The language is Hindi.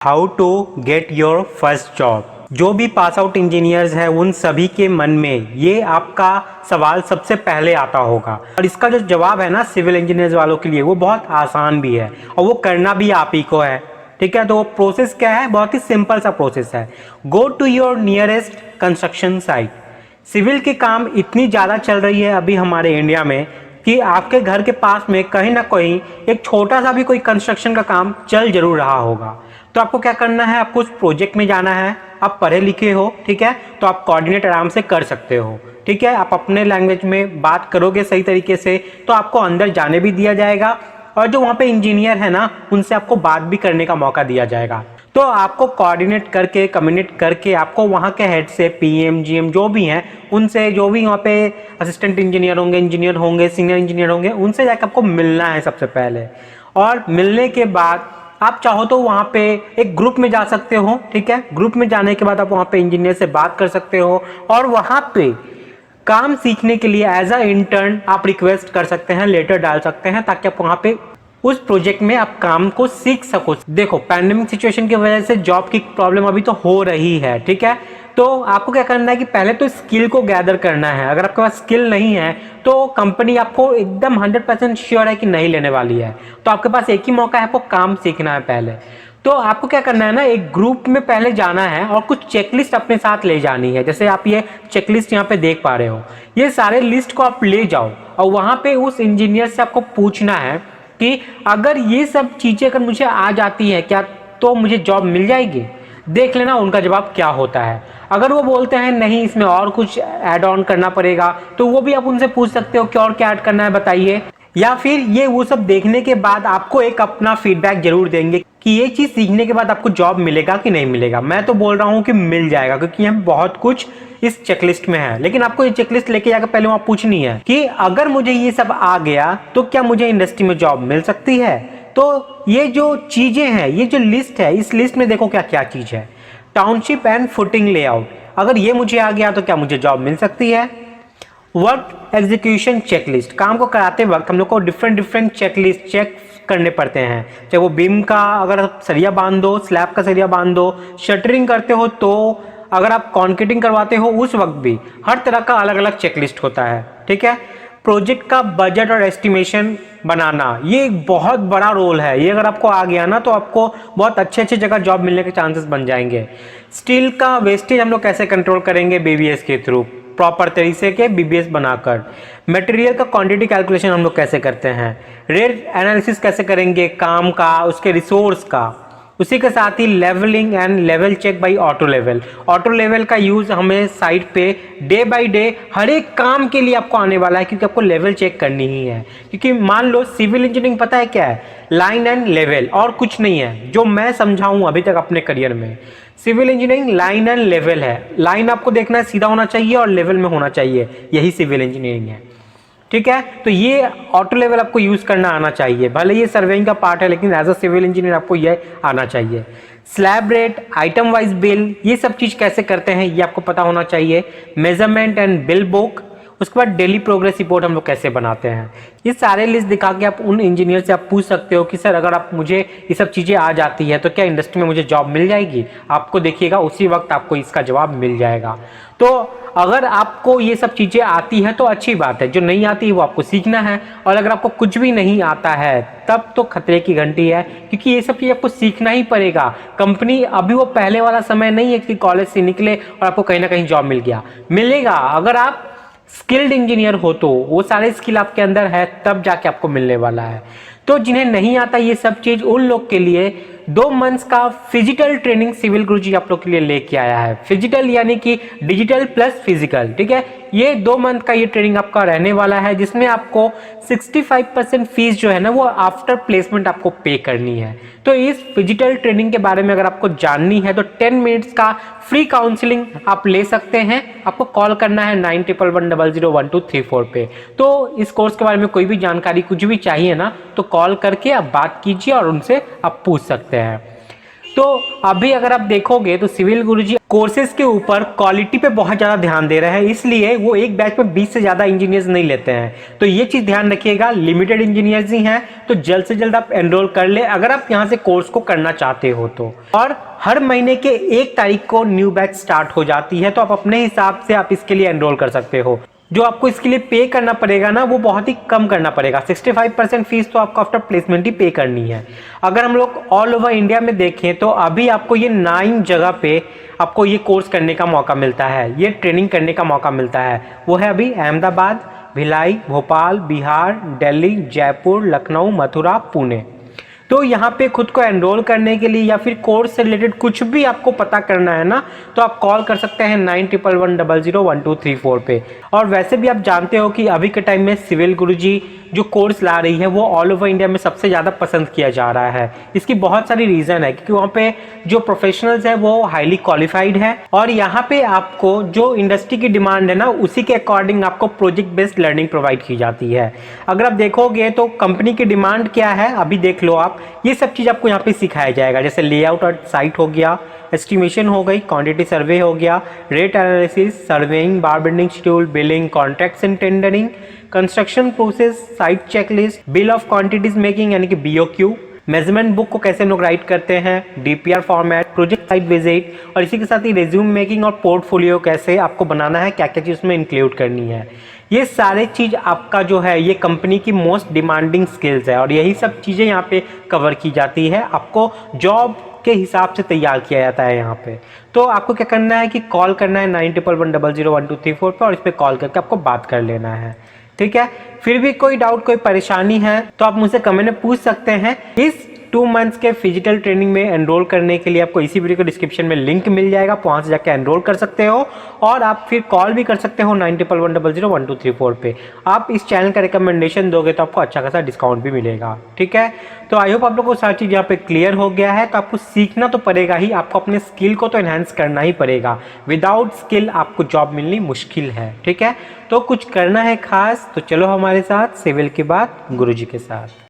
How to get your first job. जो भी पास आउट इंजीनियर्स हैं उन सभी के मन में ये आपका सवाल सबसे पहले आता होगा और इसका जो जवाब है ना सिविल इंजीनियर्स वालों के लिए वो बहुत आसान भी है और वो करना भी आप ही को है। ठीक है, तो वो प्रोसेस क्या है, बहुत ही सिंपल सा प्रोसेस है। Go to your nearest construction site. Civil के काम इतनी ज़्यादा चल रही है अभी हमारे इंडिया में कि आपके घर के पास में कहीं ना कहीं एक छोटा सा भी कोई कंस्ट्रक्शन का काम चल जरूर रहा होगा। तो आपको क्या करना है, आपको उस प्रोजेक्ट में जाना है। आप पढ़े लिखे हो, ठीक है, तो आप कोऑर्डिनेट आराम से कर सकते हो। ठीक है, आप अपने लैंग्वेज में बात करोगे सही तरीके से तो आपको अंदर जाने भी दिया जाएगा और जो वहाँ पे इंजीनियर है ना उनसे आपको बात भी करने का मौका दिया जाएगा। तो आपको कोऑर्डिनेट करके कम्युनिकेट करके आपको वहाँ के हेड से पीएम जीएम जो भी हैं उनसे, जो भी वहाँ पे असिस्टेंट इंजीनियर होंगे सीनियर इंजीनियर होंगे, उनसे जाकर आपको मिलना है सबसे पहले। और मिलने के बाद आप चाहो तो वहाँ पे एक ग्रुप में जा सकते हो। ठीक है, ग्रुप में जाने के बाद आप वहाँ पे इंजीनियर से बात कर सकते हो और वहाँ पे काम सीखने के लिए एज अ इंटर्न आप रिक्वेस्ट कर सकते हैं, लेटर डाल सकते हैं ताकि आप वहाँ पे उस प्रोजेक्ट में आप काम को सीख सको। देखो, पैंडेमिक सिचुएशन की वजह से जॉब की प्रॉब्लम अभी तो हो रही है। ठीक है, तो आपको क्या करना है कि पहले तो स्किल को गैदर करना है। अगर आपके पास स्किल नहीं है तो कंपनी आपको एकदम 100% श्योर है कि नहीं लेने वाली है। तो आपके पास एक ही मौका है, आपको काम सीखना है पहले। तो आपको क्या करना है ना, एक ग्रुप में पहले जाना है और कुछ चेकलिस्ट अपने साथ ले जानी है। जैसे आप ये चेकलिस्ट यहाँ पे देख पा रहे हो, ये सारे लिस्ट को आप ले जाओ और वहाँ पे उस इंजीनियर से आपको पूछना है कि अगर ये सब चीज़ें अगर मुझे आ जाती है क्या तो मुझे जॉब मिल जाएगी। देख लेना उनका जवाब क्या होता है। अगर वो बोलते हैं नहीं इसमें और कुछ ऐड ऑन करना पड़ेगा तो वो भी आप उनसे पूछ सकते हो कि और क्या ऐड करना है बताइए। या फिर ये वो सब देखने के बाद आपको एक अपना फीडबैक जरूर देंगे कि ये चीज़ सीखने के बाद आपको जॉब मिलेगा कि नहीं मिलेगा। मैं तो बोल रहा हूँ कि मिल जाएगा क्योंकि यहाँ बहुत कुछ इस चेकलिस्ट में है। लेकिन आपको ये चेकलिस्ट लेके जाकर पहले वहाँ पूछनी है कि अगर मुझे ये सब आ गया तो क्या मुझे इंडस्ट्री में जॉब मिल सकती है। तो ये जो चीज़ें हैं, ये जो लिस्ट है, इस लिस्ट में देखो क्या क्या चीज़ है। टाउनशिप एंड फुटिंग लेआउट, अगर ये मुझे आ गया तो क्या मुझे जॉब मिल सकती है। वर्क एग्जीक्यूशन चेकलिस्ट, काम को कराते वक्त हम लोग को डिफरेंट चेकलिस्ट चेक करने पड़ते हैं। चाहे वो बीम का अगर सरिया बांध दो, स्लैब का सरिया बांध दो, शटरिंग करते हो तो, अगर आप कॉन्क्रीटिंग करवाते हो उस वक्त भी, हर तरह का अलग अलग चेकलिस्ट होता है। ठीक है, प्रोजेक्ट का बजट और एस्टिमेशन बनाना, ये एक बहुत बड़ा रोल है। ये अगर आपको आ गया ना तो आपको बहुत अच्छे जगह जॉब मिलने के चांसेस बन जाएंगे। स्टील का वेस्टेज हम लोग कैसे कंट्रोल करेंगे, बीबीएस के थ्रू, प्रॉपर तरीके के बीबीएस बनाकर। मटेरियल का क्वांटिटी कैलकुलेशन हम लोग कैसे करते हैं। रेट एनालिसिस कैसे करेंगे काम का, उसके रिसोर्स का। उसी के साथ ही levelling and level check by auto level. Auto level का यूज़ हमें साइट पे डे बाय डे हर एक काम के लिए आपको आने वाला है क्योंकि आपको लेवल चेक करनी ही है। क्योंकि मान लो सिविल इंजीनियरिंग पता है क्या है, लाइन एंड लेवल और कुछ नहीं है। जो मैं समझाऊँ अभी तक अपने करियर में, civil engineering line and level है। लाइन आपको देखना है सीधा होना चाहिए और लेवल में होना चाहिए, यही सिविल इंजीनियरिंग है। ठीक है, तो ये ऑटो लेवल आपको यूज करना आना चाहिए। भले ये सर्वेइंग का पार्ट है लेकिन एज अ सिविल इंजीनियर आपको ये आना चाहिए। Slab rate, item wise bill, ये सब चीज कैसे करते हैं ये आपको पता होना चाहिए। मेजरमेंट एंड बिल बुक, उसके बाद डेली प्रोग्रेस रिपोर्ट हम लोग कैसे बनाते हैं। ये सारे लिस्ट दिखा के आप उन इंजीनियर से आप पूछ सकते हो कि सर अगर आप मुझे ये सब चीज़ें आ जाती है तो क्या इंडस्ट्री में मुझे जॉब मिल जाएगी। आपको देखिएगा उसी वक्त आपको इसका जवाब मिल जाएगा। तो अगर आपको ये सब चीज़ें आती हैं तो अच्छी बात है, जो नहीं आती है वो आपको सीखना है। और अगर आपको कुछ भी नहीं आता है तब तो खतरे की घंटी है क्योंकि ये सब चीज़ आपको सीखना ही पड़ेगा। कंपनी अभी वो पहले वाला समय नहीं है कि कॉलेज से निकले और आपको कहीं ना कहीं जॉब मिल गया। मिलेगा, अगर आप स्किल्ड इंजीनियर हो तो वो सारे स्किल आपके अंदर है तब जाके आपको मिलने वाला है। तो जिन्हें नहीं आता ये सब चीज़, उन लोग के लिए 2 मंथ्स का फिजिकल ट्रेनिंग सिविल गुरुजी आप लोग के लिए लेके आया है। फिजिकल यानी कि डिजिटल प्लस फिजिकल। ठीक है, ये 2 मंथ का ये ट्रेनिंग आपका रहने वाला है जिसमें आपको 65% फीस जो है ना वो आफ्टर प्लेसमेंट आपको पे करनी है। तो इस फिजिकल ट्रेनिंग के बारे में अगर आपको जाननी है तो 10 मिनट्स का फ्री काउंसलिंग आप ले सकते हैं। आपको कॉल करना है 9111001234 पे। तो इस कोर्स के बारे में कोई भी जानकारी कुछ भी चाहिए ना तो कॉल करके आप बात कीजिए और उनसे आप पूछ सकते हैं। तो अभी अगर आप देखोगे तो सिविल गुरुजी कोर्सेज के ऊपर क्वालिटी पे बहुत ज़्यादा ध्यान दे रहे हैं, इसलिए वो एक बैच में 20 से ज़्यादा इंजीनियर्स नहीं लेते हैं। तो ये चीज़ ध्यान रखिएगा, लिमिटेड इंजीनियर्स ही हैं, तो जल्द से जल्द आप एनरोल कर ले अगर आप यहाँ से कोर्स को करना चाहते हो तो। और हर महीने के 1 तारीख को न्यू बैच स्टार्ट हो जाती है, तो आप अपने हिसाब से आप इसके लिए एनरोल कर सकते हो। जो आपको इसके लिए पे करना पड़ेगा ना, वो बहुत ही कम करना पड़ेगा। 65% फीस तो आपको आफ्टर प्लेसमेंट ही पे करनी है। अगर हम लोग ऑल ओवर इंडिया में देखें तो अभी आपको ये 9 जगह पे आपको ये कोर्स करने का मौका मिलता है, ये ट्रेनिंग करने का मौका मिलता है। वो है अभी अहमदाबाद, भिलाई, भोपाल, बिहार, दिल्ली, जयपुर, लखनऊ, मथुरा, पुणे। तो यहाँ पे खुद को एनरोल करने के लिए या फिर कोर्स से रिलेटेड कुछ भी आपको पता करना है ना, तो आप कॉल कर सकते हैं 9111001234 पे। और वैसे भी आप जानते हो कि अभी के टाइम में सिविल गुरुजी जो कोर्स ला रही है वो ऑल ओवर इंडिया में सबसे ज़्यादा पसंद किया जा रहा है। इसकी बहुत सारी रीज़न है, क्योंकि वहाँ पे जो प्रोफेशनल्स है वो हाईली क्वालिफाइड है, और यहाँ पे आपको जो इंडस्ट्री की डिमांड है ना, उसी के अकॉर्डिंग आपको प्रोजेक्ट बेस्ड लर्निंग प्रोवाइड की जाती है। अगर आप देखोगे तो कंपनी की डिमांड क्या है, अभी देख लो आप, ये सब चीज़ आपको यहाँ पे सिखाया जाएगा। जैसे लेआउट और साइट हो गया, एस्टिमेशन हो गई, क्वांटिटी सर्वे हो गया, rate analysis, surveying, bar building schedule, billing, contracts and tendering, construction process, site checklist, bill of quantities making यानी कि BOQ, मेजरमेंट बुक को कैसे लोग राइट करते हैं, DPR format, project site visit, और इसी के साथ ही रिज्यूम मेकिंग और पोर्टफोलियो कैसे आपको बनाना है, क्या क्या चीज़ उसमें इंक्लूड करनी है। ये सारे चीज़ आपका जो है ये कंपनी की मोस्ट डिमांडिंग स्किल्स है, और यही सब चीज़ें यहाँ पे कवर की जाती है। आपको जॉब के हिसाब से तैयार किया जाता है यहाँ पे। तो आपको क्या करना है कि कॉल करना है 9111001234 पे, और इस पर कॉल करके आपको बात कर लेना है, ठीक है। फिर भी कोई डाउट, कोई परेशानी है तो आप मुझसे कमेंट में पूछ सकते हैं। इस 2 मंथ्स के फिजिकल ट्रेनिंग में एनरोल करने के लिए आपको इसी वीडियो के डिस्क्रिप्शन में लिंक मिल जाएगा, आप वहाँ से जाकर एनरोल कर सकते हो, और आप फिर कॉल भी कर सकते हो 9111001234 पे। आप इस चैनल का रिकमेंडेशन दोगे तो आपको अच्छा खासा डिस्काउंट भी मिलेगा, ठीक है। तो आई होप आप लोग को सारी चीज़ यहाँ पे क्लियर हो गया है। तो आपको सीखना तो पड़ेगा ही, आपको अपने स्किल को तो एनहांस करना ही पड़ेगा। विदाउट स्किल आपको जॉब मिलनी मुश्किल है, ठीक है। तो कुछ करना है खास तो चलो हमारे साथ सिविल की बात गुरुजी के साथ।